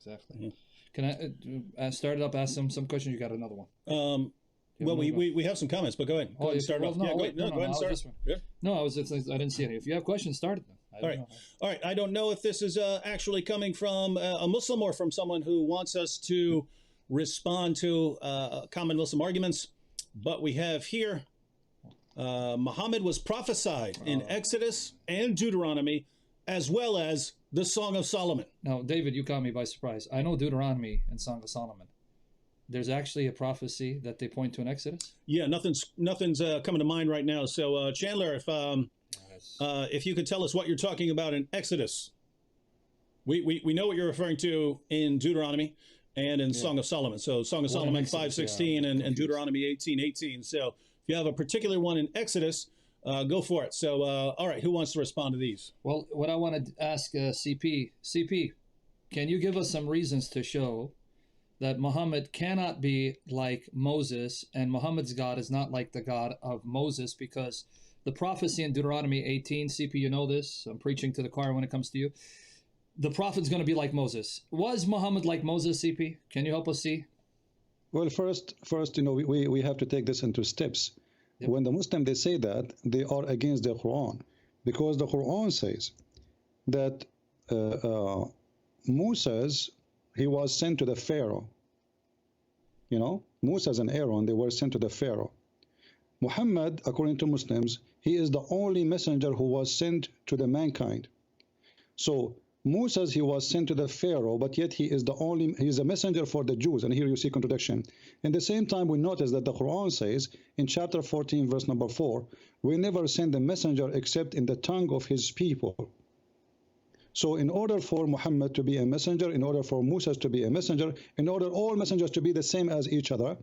exactly. Mm-hmm. Can I start it up, ask some questions? You got another one? Well, we have some comments, but go ahead. Go ahead and start off. No, Yeah, go wait, ahead. Go ahead and start. Yeah. No, I didn't see any. If you have questions, start it then. All right. I don't know if this is actually coming from a Muslim or from someone who wants us to respond to common Muslim arguments, but we have here Muhammad was prophesied in Exodus and Deuteronomy, as well as the Song of Solomon. Now, David, you caught me by surprise. I know Deuteronomy and Song of Solomon. There's actually a prophecy that they point to in Exodus? Yeah, nothing's coming to mind right now. So, Chandler, if you could tell us what you're talking about in Exodus. We know what you're referring to in Deuteronomy and in Song of Solomon. So, Song of Solomon 5:16 and Deuteronomy 18:18. So, if you have a particular one in Exodus, go for it. So, all right, who wants to respond to these? Well, what I want to ask CP, can you give us some reasons to show that Muhammad cannot be like Moses, and Muhammad's God is not like the God of Moses, because the prophecy in Deuteronomy 18, CP, you know this, I'm preaching to the choir when it comes to you, the prophet's going to be like Moses. Was Muhammad like Moses, CP? Can you help us see? Well, first, we have to take this into steps. Yep. When the Muslims, they say that, they are against the Quran, because the Quran says that Moses, he was sent to the Pharaoh. Moses and Aaron, they were sent to the Pharaoh. Muhammad, according to Muslims, he is the only messenger who was sent to the mankind. So Moses, he was sent to the Pharaoh, but yet he is a messenger for the Jews. And here you see contradiction. In the same time, we notice that the Quran says in chapter 14, verse number 4, we never send a messenger except in the tongue of his people. So in order for Muhammad to be a messenger, in order for Moses to be a messenger, in order all messengers to be the same as each other,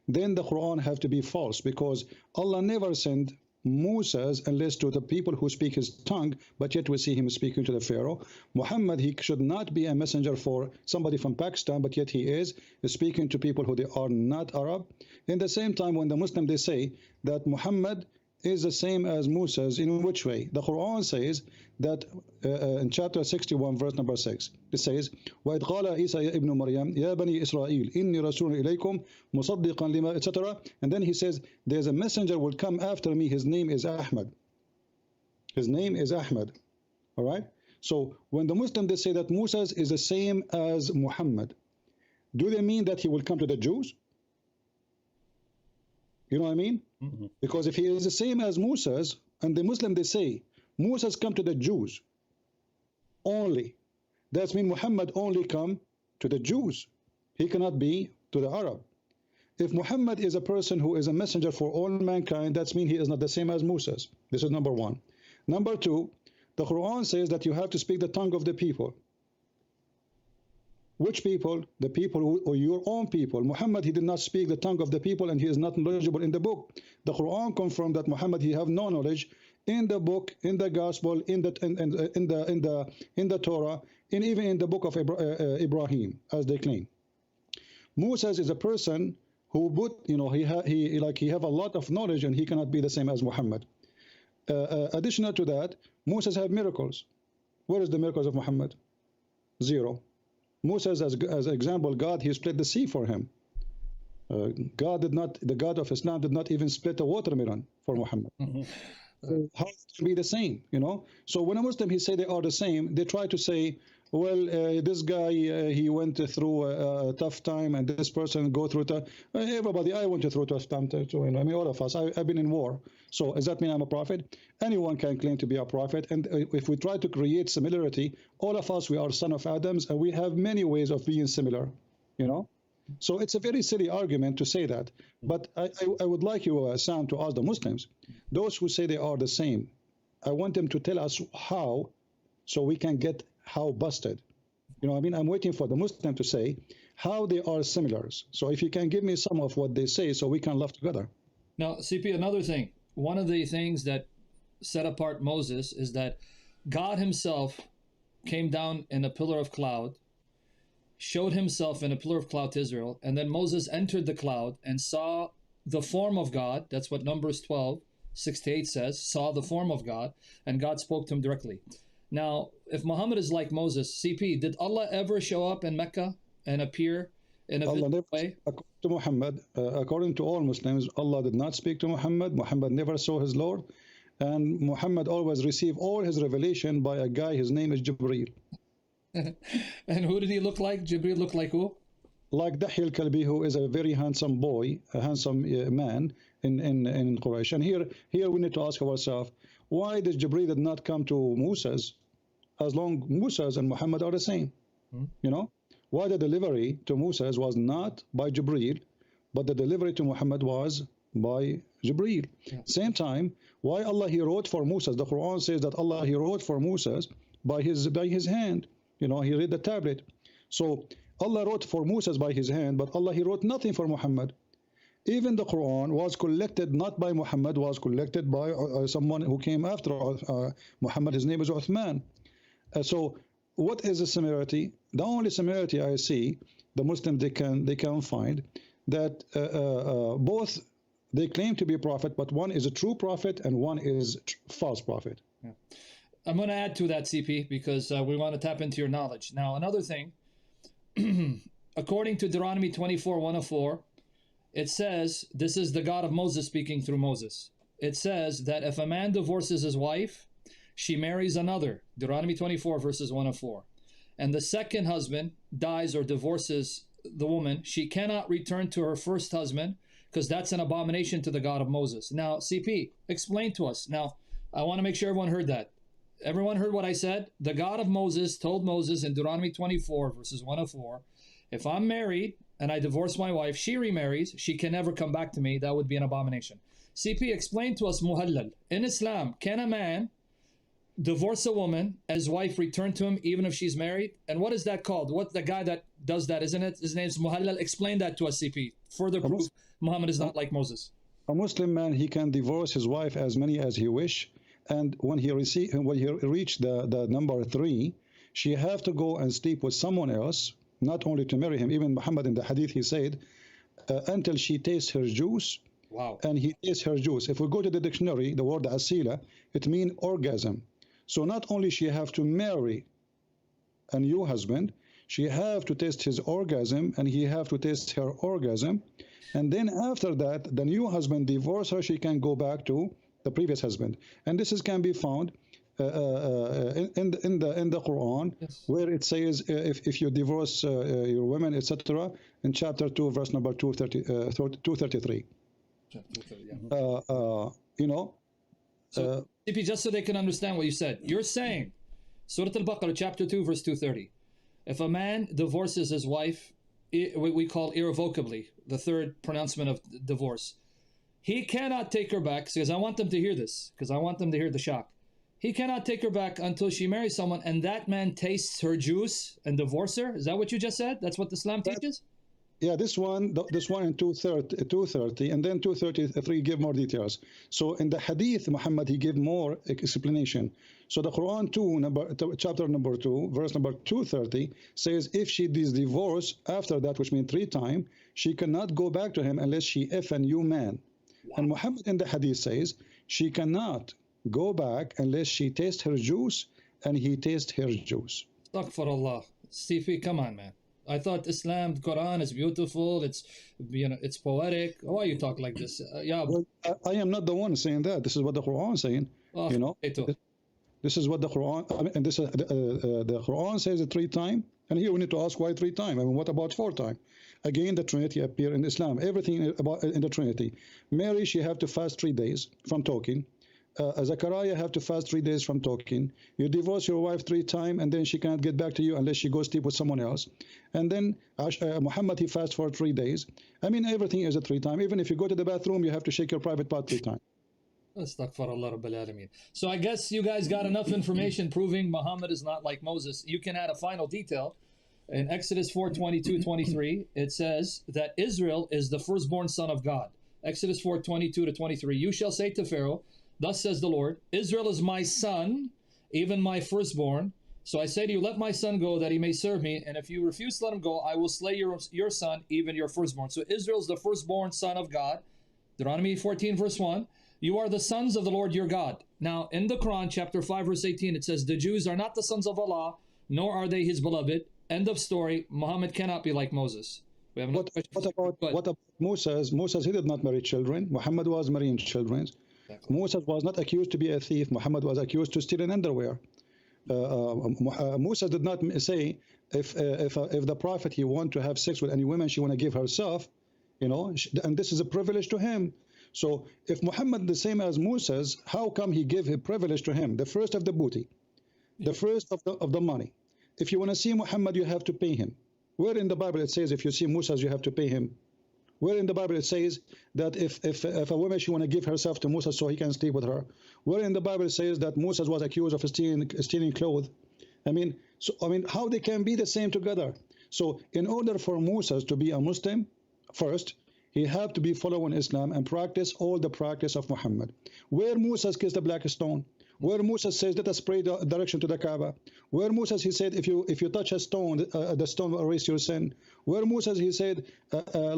then the Quran have to be false, because Allah never sent Moses unless to the people who speak his tongue, but yet we see him speaking to the Pharaoh. Muhammad, he should not be a messenger for somebody from Pakistan, but yet he is speaking to people who they are not Arab. In the same time, when the Muslim, they say that Muhammad is the same as Moses, in which way? The Quran says that in chapter 61, verse number 6, it says, وَإِذْ قَالَ عِيسَى ابْنُ مَرْيَمْ يَا بَنِي إِسْرَائِيلِ إِنِّي رَسُولٌ إِلَيْكُمْ مُصَدِّقًا لِمَا etc. And then he says, there's a messenger will come after me, his name is Ahmad. His name is Ahmad. All right? So when the Muslims, they say that Moses is the same as Muhammad, do they mean that he will come to the Jews? You know what I mean? Mm-hmm. Because if he is the same as Moses, and the Muslim, they say, Moses come to the Jews only. That means Muhammad only come to the Jews. He cannot be to the Arab. If Muhammad is a person who is a messenger for all mankind, that means he is not the same as Moses. This is number one. Number two, the Quran says that you have to speak the tongue of the people. Which people? The people or your own people. Muhammad, he did not speak the tongue of the people, and he is not knowledgeable in the book. The Quran confirmed that Muhammad, he have no knowledge in the book, in the gospel, in the Torah, and even in the book of Ibrahim, as they claim. Moses is a person who he have a lot of knowledge, and he cannot be the same as Muhammad. Additional to that, Moses have miracles. Where is the miracles of Muhammad? Zero. Moses, as example, God, he split the sea for him. The God of Islam did not even split a watermelon for Muhammad. Mm-hmm. So how it can be the same, So when a Muslim, he say they are the same, they try to say, well, this guy, he went through a tough time, and this person go through everybody, I went through a tough time too, all of us, I've been in war. So does that mean I'm a prophet? Anyone can claim to be a prophet, and if we try to create similarity, all of us, we are son of Adams, and we have many ways of being similar, So it's a very silly argument to say that. But I would like you, Sam, to ask the Muslims, those who say they are the same, I want them to tell us how, so we can get how busted. I'm waiting for the Muslim to say how they are similars. So if you can give me some of what they say, so we can laugh together. Now, CP, another thing. One of the things that set apart Moses is that God himself came down in a pillar of cloud, showed himself in a pillar of cloud to Israel, and then Moses entered the cloud and saw the form of God. That's what Numbers 12, 6-8 says, saw the form of God, and God spoke to him directly. Now, if Muhammad is like Moses, CP, did Allah ever show up in Mecca and appear in a Allah never, way? according to Muhammad, according to all Muslims, Allah did not speak to Muhammad. Muhammad never saw his Lord. And Muhammad always received all his revelation by a guy, his name is Jibreel. And who did he look like? Jibreel looked like who? Like Dahi al-Kalbi, who is a very handsome boy, a handsome man in Quraysh. And here we need to ask ourselves, why did Jibreel did not come to Moses, as long Moses and Muhammad are the same? You know, why the delivery to Moses was not by Jibreel, but the delivery to Muhammad was by Jibreel. Yeah. Same time, why Allah he wrote for Moses? The Quran says that Allah he wrote for Moses by his hand. You know, he read the tablet. So Allah wrote for Moses by his hand, but Allah he wrote nothing for Muhammad. Even the Quran was collected not by Muhammad, was collected by someone who came after Muhammad. His name is Uthman. So what is the similarity? The only similarity I see, the Muslims they can find that both they claim to be a prophet, but one is a true prophet and one is false prophet. Yeah. I'm going to add to that, CP, because we want to tap into your knowledge. Now, another thing, according to Deuteronomy 24:104, it says, this is the God of Moses speaking through Moses. It says that if a man divorces his wife, she marries another. Deuteronomy 24 verses 104. And the second husband dies or divorces the woman, she cannot return to her first husband because that's an abomination to the God of Moses. Now, CP, explain to us. Now, I want to make sure everyone heard that. Everyone heard what I said? The God of Moses told Moses in Deuteronomy 24 verses 104, if I'm married and I divorce my wife, she remarries, she can never come back to me. That would be an abomination. CP, explain to us, Muhallal. In Islam, can a man divorce a woman, his wife return to him even if she's married? And what is that called? What the guy that does that, isn't it? His name's Muhallal. Explain that to us, CP. Further proof Muhammad is not like Moses. A Muslim man, he can divorce his wife as many as he wish, and when he reached the number 3, she have to go and sleep with someone else, not only to marry him. Even Muhammad in the hadith he said, until she tastes her juice. Wow. And he tastes her juice. If we go to the dictionary, the word asila, it means orgasm. So not only she have to marry a new husband, she have to taste his orgasm, and he have to taste her orgasm. And then after that, the new husband divorce her, she can go back to the previous husband. And this can be found in the Quran, yes, where it says if you divorce your women, etc., in chapter 2, verse number 233. You know. So, CP, just so they can understand what you said, you're saying, Surah Al-Baqarah, chapter 2, verse 230, if a man divorces his wife, we call irrevocably, the third pronouncement of divorce, he cannot take her back, because I want them to hear this, because I want them to hear the shock. He cannot take her back until she marries someone, and that man tastes her juice and divorce her? Is that what you just said? That's what Islam teaches? Yeah, this one in 230, and then 233 give more details. So in the hadith, Muhammad, he gave more explanation. So the Quran chapter number 2, verse number 230 says, if she is divorced after that, which means 3 times, she cannot go back to him unless she F a new man. Wow. And Muhammad in the hadith says, she cannot go back unless she tastes her juice and he tastes her juice. Astaghfirullah. Sifi, come on, man. I thought Islam, the Quran is beautiful. It's, you know, it's poetic. Why you talk like this? Yeah. Well, I am not the one saying that. This is what the Quran is saying. Oh, you know, this is what the Quran. And this the Quran says it 3 times. And here we need to ask why 3 times. I mean, what about 4 times? Again, the Trinity appear in Islam. Everything about in the Trinity. Mary, she have to fast 3 days from talking. Zachariah have to fast 3 days from talking. You divorce your wife 3 times, and then she can't get back to you unless she goes sleep with someone else. And then Muhammad, he fasts for 3 days. I mean, everything is at 3 times. Even if you go to the bathroom, you have to shake your private part 3 times. Astaghfirullah Rabbil Alameen. So I guess you guys got enough information proving Muhammad is not like Moses. You can add a final detail. In Exodus 4:22-23, it says that Israel is the firstborn son of God. Exodus 4:22-23, you shall say to Pharaoh, thus says the Lord, Israel is my son, even my firstborn. So I say to you, let my son go that he may serve me. And if you refuse to let him go, I will slay your son, even your firstborn. So Israel is the firstborn son of God. Deuteronomy 14 verse 1. You are the sons of the Lord your God. Now, in the Quran, chapter 5, verse 18, it says, the Jews are not the sons of Allah, nor are they his beloved. End of story. Muhammad cannot be like Moses. We have what about Moses? Moses, he did not marry children. Muhammad was marrying children. Exactly. Moses was not accused to be a thief. Muhammad was accused to steal an underwear. Moses did not say if the prophet he want to have sex with any woman, she want to give herself, you know, and this is a privilege to him. So if Muhammad the same as Moses, how come he gave a privilege to him, the first of the booty, the first of the money? If you want to see Muhammad, you have to pay him. Where in the Bible it says if you see Moses, you have to pay him? Where in the Bible it says that if a woman she want to give herself to Moses so he can sleep with her? Where in the Bible it says that Moses was accused of stealing clothes? I mean, how they can be the same together? So in order for Moses to be a Muslim, first he had to be following Islam and practice all the practice of Muhammad. Where Moses kissed the black stone, where Moses says, let us pray the direction to the Kaaba, where Moses he said, if you touch a stone, the stone will erase your sin. Where Moses he said, the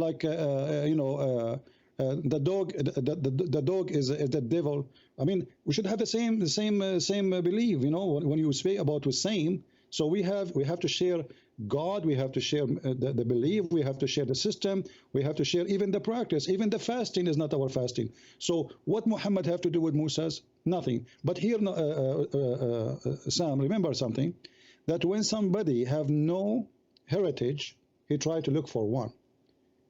dog is the devil. I mean, we should have the same belief. You know, when you speak about the same. So we have to share God, we have to share the belief, we have to share the system, we have to share even the practice. Even the fasting is not our fasting. So what Muhammad have to do with Moses? Nothing. But here, Sam, remember something, that when somebody have no heritage, he try to look for one.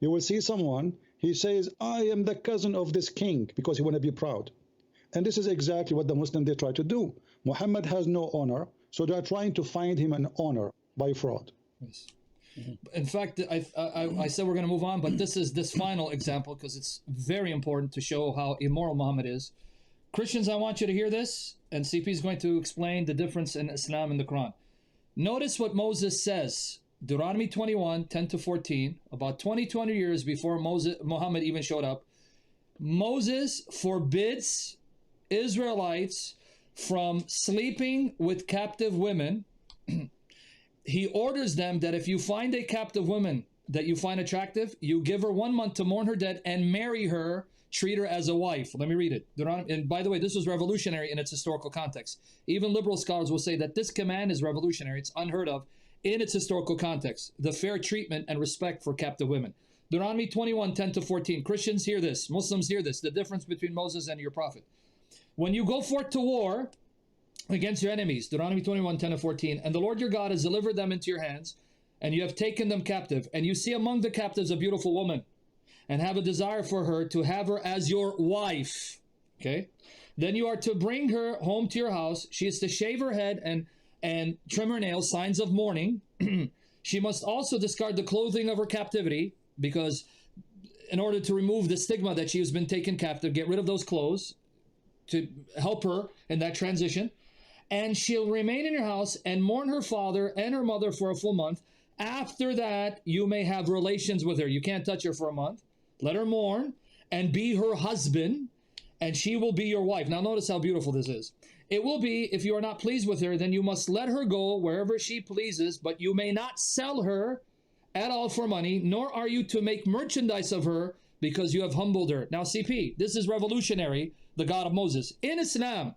You will see someone, he says, I am the cousin of this king, because he want to be proud. And this is exactly what the Muslim they try to do. Muhammad has no honor, so they are trying to find him an honor by fraud. Yes. In fact, I said we're going to move on, but this is this final example because it's very important to show how immoral Muhammad is. Christians, I want you to hear this, and CP is going to explain the difference in Islam and the Quran. Notice what Moses says, Deuteronomy 21, 10 to 14, about 200 years before Muhammad even showed up. Moses forbids Israelites from sleeping with captive women. He orders them that if you find a captive woman that you find attractive, you give her 1 month to mourn her dead and marry her, treat her as a wife. Let me read it. And by the way, this was revolutionary in its historical context. Even liberal scholars will say that this command is revolutionary. It's unheard of in its historical context. The fair treatment and respect for captive women. Deuteronomy 21, 10 to 14. Christians hear this. Muslims hear this. The difference between Moses and your prophet. When you go forth to war against your enemies, Deuteronomy 21, 10 to 14, and the Lord your God has delivered them into your hands, and you have taken them captive, and you see among the captives a beautiful woman, and have a desire for her to have her as your wife, okay? Then you are to bring her home to your house. She is to shave her head and trim her nails, signs of mourning. She must also discard the clothing of her captivity, because in order to remove the stigma that she has been taken captive, get rid of those clothes to help her in that transition. And she'll remain in your house and mourn her father and her mother for a full month. After that, you may have relations with her. You can't touch her for a month. Let her mourn and be her husband, and she will be your wife. Now notice how beautiful this is. It will be, if you are not pleased with her, then you must let her go wherever she pleases, but you may not sell her at all for money, nor are you to make merchandise of her, because you have humbled her. Now CP, this is revolutionary, the God of Moses. In Islam,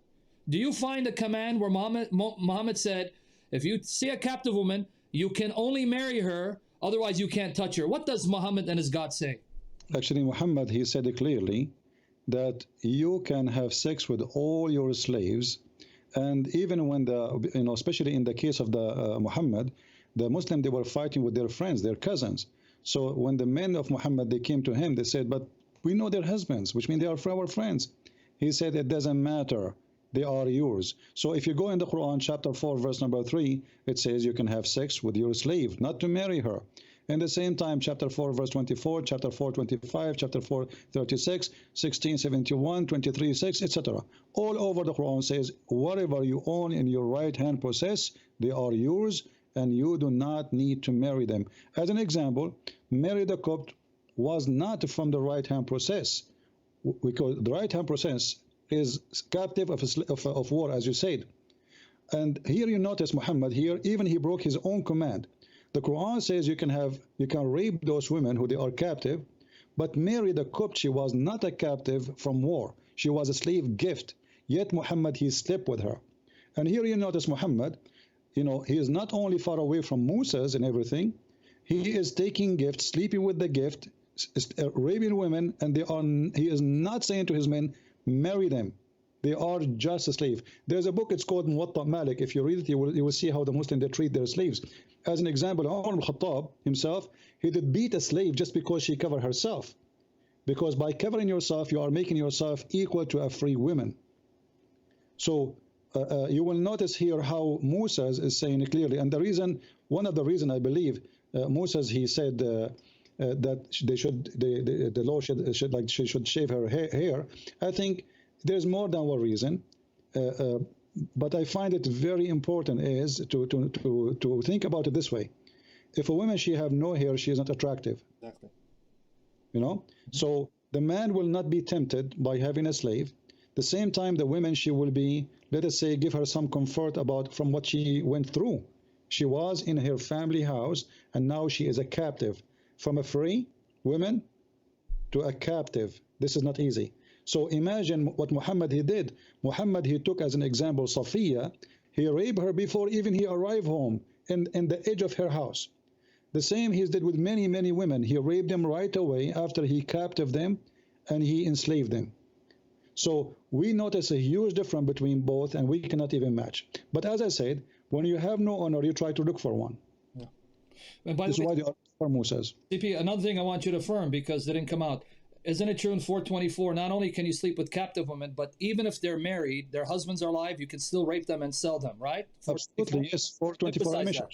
do you find a command where Muhammad said, if you see a captive woman, you can only marry her, otherwise you can't touch her? What does Muhammad and his God say? Actually, Muhammad, he said it clearly that you can have sex with all your slaves, and even when especially in the case of the Muhammad, the Muslim, they were fighting with their friends, their cousins. So when the men of Muhammad, they came to him, they said, but we know their husbands, which means they are our friends. He said, it doesn't matter. They are yours. So if you go in the Quran, chapter 4, verse number 3, it says you can have sex with your slave, not to marry her. In the same time, chapter 4, verse 24, chapter 4, 25, chapter 4, 36, 16, 71, 23, 6, etc. All over the Quran says, whatever you own in your right hand possess, they are yours, and you do not need to marry them. As an example, Mary the Copt was not from the right hand process, because the right hand process is captive of war, as you said. And here you notice Muhammad here, even he broke his own command. The Quran says you can rape those women who they are captive, but Mary the Copt, she was not a captive from war. She was a slave gift. Yet Muhammad, he slept with her. And here you notice Muhammad, you know, he is not only far away from Moses and everything, he is taking gifts, sleeping with the gift, raping women, and he is not saying to his men, marry them. They are just a slave. There's a book, it's called Muwatta Malik. If you read it, you will see how the Muslims, they treat their slaves. As an example, Umar al-Khattab himself, he did beat a slave just because she covered herself. Because by covering yourself, you are making yourself equal to a free woman. So you will notice here how Moses is saying it clearly. And the reason, one of the reasons I believe, Moses, he said that the law should shave her hair. I think there's more than one reason, but I find it very important is to think about it this way. If a woman, she have no hair, she is not attractive. Exactly. You know, so the man will not be tempted by having a slave. The same time, the woman, she will be, let us say, give her some comfort from what she went through. She was in her family house, and now she is a captive. From a free woman to a captive, this is not easy. So imagine what Muhammad, he did. Muhammad, he took as an example Safiya. He raped her before even he arrived home in the edge of her house. The same he did with many, many women. He raped them right away after he captive them and he enslaved them. So we notice a huge difference between both, and we cannot even match. But as I said, when you have no honor, you try to look for one. Yeah. And by this the is way, why the Farmu says. CP, another thing I want you to affirm, because they didn't come out. Isn't it true in 424, not only can you sleep with captive women, but even if they're married, their husbands are alive, you can still rape them and sell them, right? Absolutely, yes, 424 I mentioned.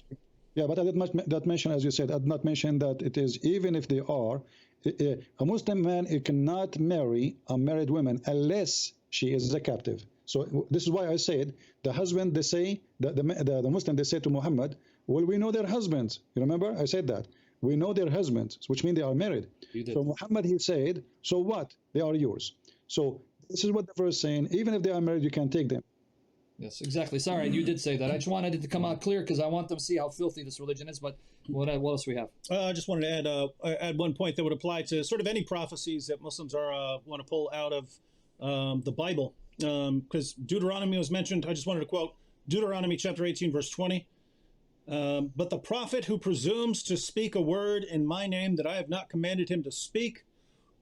Yeah, but I did not mention, as you said, I did not mention that it is, even if they are, a Muslim man, he cannot marry a married woman unless she is a captive. So this is why I said, the husband, they say, the Muslim, they say to Muhammad, well, we know their husbands. You remember? I said that. We know their husbands, which means they are married. So Muhammad, he said, so what? They are yours. So this is what the verse is saying. Even if they are married, you can take them. Yes, exactly. Sorry, you did say that. I just wanted it to come out clear because I want them to see how filthy this religion is. But what else we have? I just wanted to add one point that would apply to sort of any prophecies that Muslims are want to pull out of the Bible. Because Deuteronomy was mentioned. I just wanted to quote Deuteronomy chapter 18, verse 20. But the prophet who presumes to speak a word in my name that I have not commanded him to speak,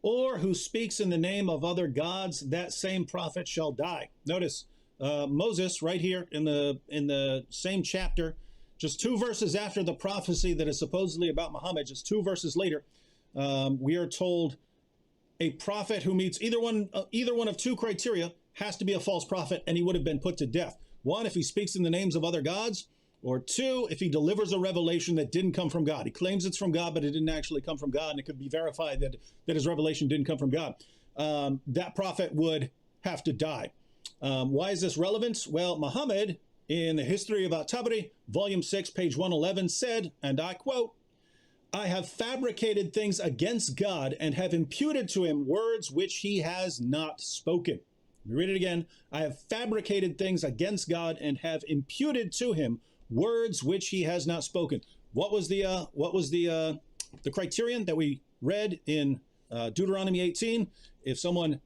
or who speaks in the name of other gods, that same prophet shall die. Notice Moses right here in the same chapter, just 2 verses after the prophecy that is supposedly about Muhammad, just 2 verses later, we are told a prophet who meets either one of 2 criteria has to be a false prophet, and he would have been put to death. 1, if he speaks in the names of other gods, or 2, if he delivers a revelation that didn't come from God. He claims it's from God, but it didn't actually come from God, and it could be verified that his revelation didn't come from God. That prophet would have to die. Why is this relevant? Well, Muhammad, in the History of At-Tabari, Volume 6, page 111, said, and I quote, I have fabricated things against God and have imputed to him words which he has not spoken. Let me read it again. I have fabricated things against God and have imputed to him words which he has not spoken. What was the criterion that we read in Deuteronomy 18? If someone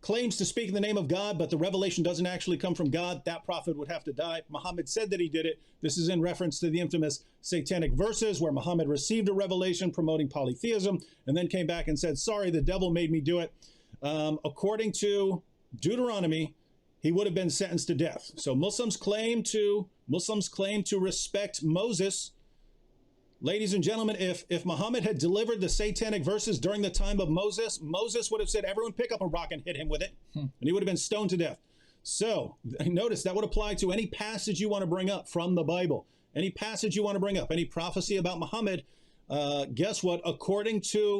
claims to speak in the name of God, but the revelation doesn't actually come from God, that prophet would have to die. Muhammad said that he did it. This is in reference to the infamous satanic verses where Muhammad received a revelation promoting polytheism and then came back and said, sorry, the devil made me do it. According to Deuteronomy, he would have been sentenced to death. So Muslims claim to respect Moses. Ladies and gentlemen, if Muhammad had delivered the satanic verses during the time of Moses, Moses would have said, everyone pick up a rock and hit him with it, and he would have been stoned to death. So notice that would apply to any passage you want to bring up from the Bible, any passage you want to bring up, any prophecy about Muhammad. Guess what? According to